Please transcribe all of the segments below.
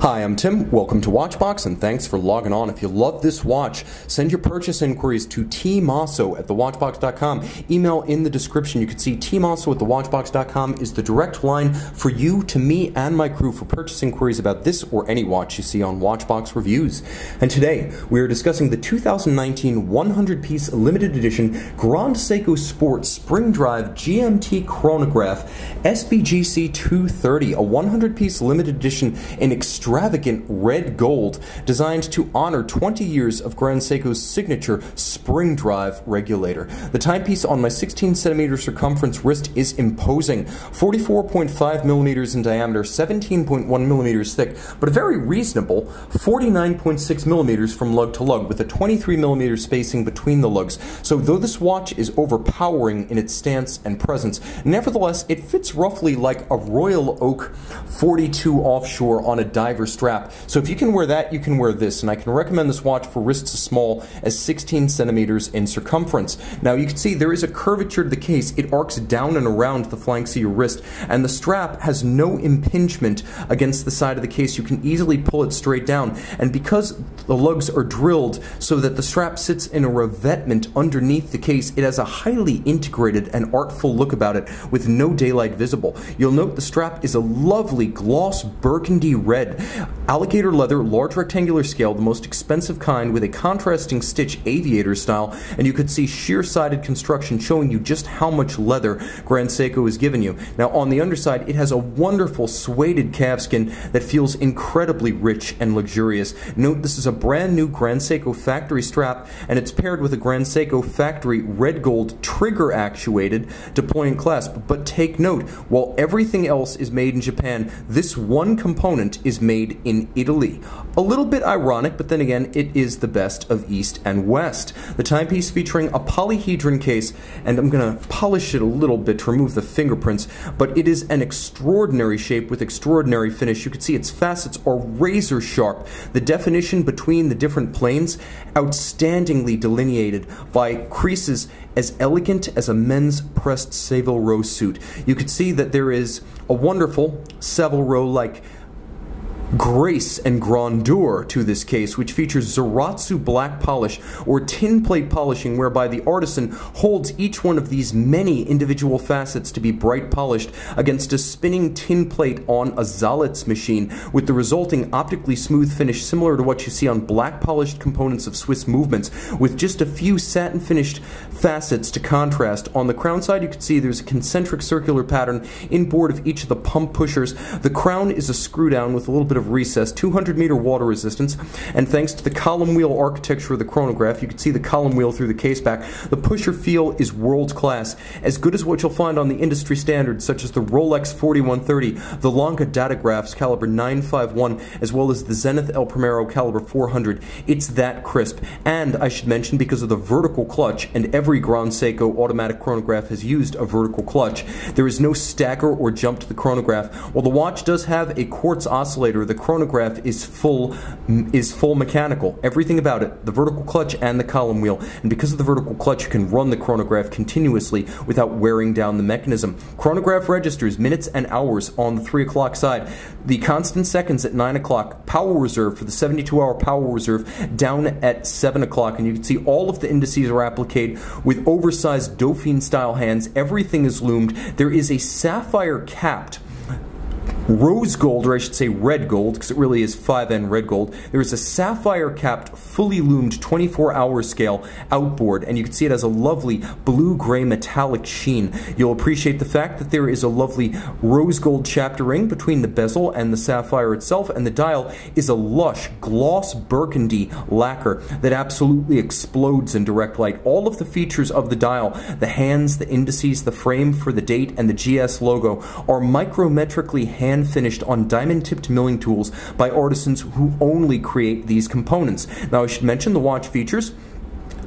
Hi, I'm Tim. Welcome to Watchbox, and thanks for logging on. If you love this watch, send your purchase inquiries to tmosso@thewatchbox.com. Email in the description. You can see tmosso@thewatchbox.com is the direct line for you to me and my crew for purchase inquiries about this or any watch you see on Watchbox Reviews. And today, we are discussing the 2019 100-piece limited edition Grand Seiko Sport Spring Drive GMT Chronograph SBGC230, a 100-piece limited edition in extravagant red gold, designed to honor 20 years of Grand Seiko's signature spring drive regulator. The timepiece on my 16cm circumference wrist is imposing, 44.5 millimeters in diameter, 17.1 millimeters thick, but a very reasonable 49.6 millimeters from lug to lug, with a 23 millimeter spacing between the lugs. So though this watch is overpowering in its stance and presence, nevertheless it fits roughly like a Royal Oak 42 offshore on a diver strap. So if you can wear that, you can wear this, and I can recommend this watch for wrists as small as 16 centimeters in circumference. Now you can see there is a curvature to the case. It arcs down and around the flanks of your wrist, and the strap has no impingement against the side of the case. You can easily pull it straight down, and because the lugs are drilled so that the strap sits in a revetment underneath the case, it has a highly integrated and artful look about it with no daylight visible. You'll note the strap is a lovely gloss burgundy red, alligator leather, large rectangular scale, the most expensive kind, with a contrasting stitch aviator style, and you could see sheer-sided construction showing you just how much leather Grand Seiko has given you. Now on the underside, it has a wonderful suede calfskin that feels incredibly rich and luxurious. Note this is a brand new Grand Seiko factory strap, and it's paired with a Grand Seiko factory red gold trigger actuated deploying clasp. But take note, while everything else is made in Japan, this one component is made in Italy. A little bit ironic, but then again, it is the best of East and West. The timepiece featuring a polyhedron case, and I'm going to polish it a little bit to remove the fingerprints, but it is an extraordinary shape with extraordinary finish. You can see its facets are razor sharp. The definition between the different planes, outstandingly delineated by creases as elegant as a men's pressed Savile Row suit. You can see that there is a wonderful Savile Row-like grace and grandeur to this case, which features Zaratsu black polish or tin plate polishing, whereby the artisan holds each one of these many individual facets to be bright polished against a spinning tin plate on a Zalitz machine, with the resulting optically smooth finish similar to what you see on black polished components of Swiss movements, with just a few satin finished facets to contrast. On the crown side, you can see there's a concentric circular pattern inboard of each of the pump pushers. The crown is a screw down with a little bit of recess, 200-meter water resistance, and thanks to the column wheel architecture of the chronograph, you can see the column wheel through the case back. The pusher feel is world class, as good as what you'll find on the industry standards such as the Rolex 4130, the Longa Datagraphs caliber 951, as well as the Zenith El Primero caliber 400. It's that crisp, and I should mention, because of the vertical clutch, and every Grand Seiko automatic chronograph has used a vertical clutch, there is no stagger or jump to the chronograph. While the watch does have a quartz oscillator, the chronograph is full mechanical. Everything about it, the vertical clutch and the column wheel, and because of the vertical clutch, you can run the chronograph continuously without wearing down the mechanism. Chronograph registers minutes and hours on the 3 o'clock side, the constant seconds at 9 o'clock, power reserve for the 72-hour power reserve down at 7 o'clock, and you can see all of the indices are appliqued with oversized Dauphine style hands. Everything is loomed. There is a sapphire capped rose gold, or I should say red gold, because it really is 5N red gold. There is a sapphire capped, fully loomed 24-hour scale outboard, and you can see it has a lovely blue-gray metallic sheen. You'll appreciate the fact that there is a lovely rose gold chapter ring between the bezel and the sapphire itself, and the dial is a lush gloss burgundy lacquer that absolutely explodes in direct light. All of the features of the dial, the hands, the indices, the frame for the date, and the GS logo are micrometrically hand-finished on diamond-tipped milling tools by artisans who only create these components. Now I should mention the watch features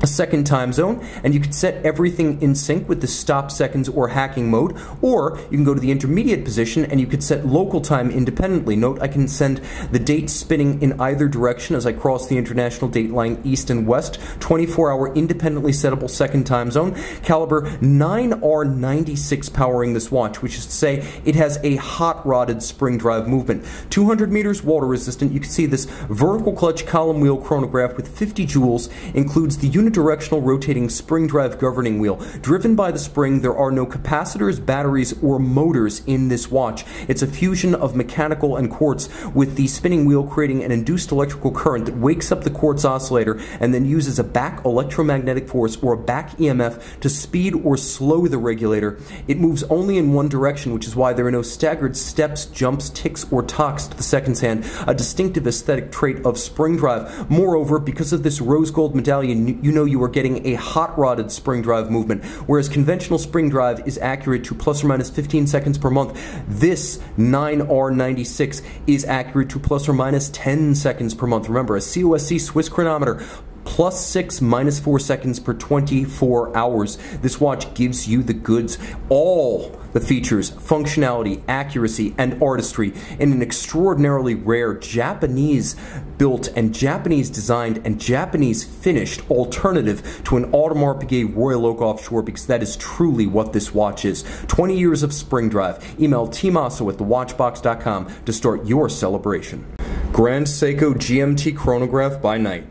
a second time zone, and you can set everything in sync with the stop seconds or hacking mode, or you can go to the intermediate position and you could set local time independently. Note I can send the date spinning in either direction as I cross the international date line east and west, 24-hour independently settable second time zone, caliber 9R96 powering this watch, which is to say it has a hot rodded spring drive movement. 200 meters water resistant. You can see this vertical clutch column wheel chronograph with 50 joules includes the unidirectional rotating spring drive governing wheel. Driven by the spring, there are no capacitors, batteries, or motors in this watch. It's a fusion of mechanical and quartz, with the spinning wheel creating an induced electrical current that wakes up the quartz oscillator and then uses a back electromagnetic force or a back EMF to speed or slow the regulator. It moves only in one direction, which is why there are no staggered steps, jumps, ticks, or tocks to the seconds hand, a distinctive aesthetic trait of spring drive. Moreover, because of this rose gold medallion, you know you are getting a hot-rodded spring drive movement. Whereas conventional spring drive is accurate to plus or minus 15 seconds per month, this 9R96 is accurate to plus or minus 10 seconds per month. Remember, a COSC Swiss chronometer, +6, -4 seconds per 24 hours. This watch gives you the goods, all the features, functionality, accuracy, and artistry in an extraordinarily rare Japanese-built and Japanese-designed and Japanese-finished alternative to an Audemars Piguet Royal Oak Offshore, because that is truly what this watch is. 20 years of spring drive. Email tmosso@thewatchbox.com to start your celebration. Grand Seiko GMT chronograph by night.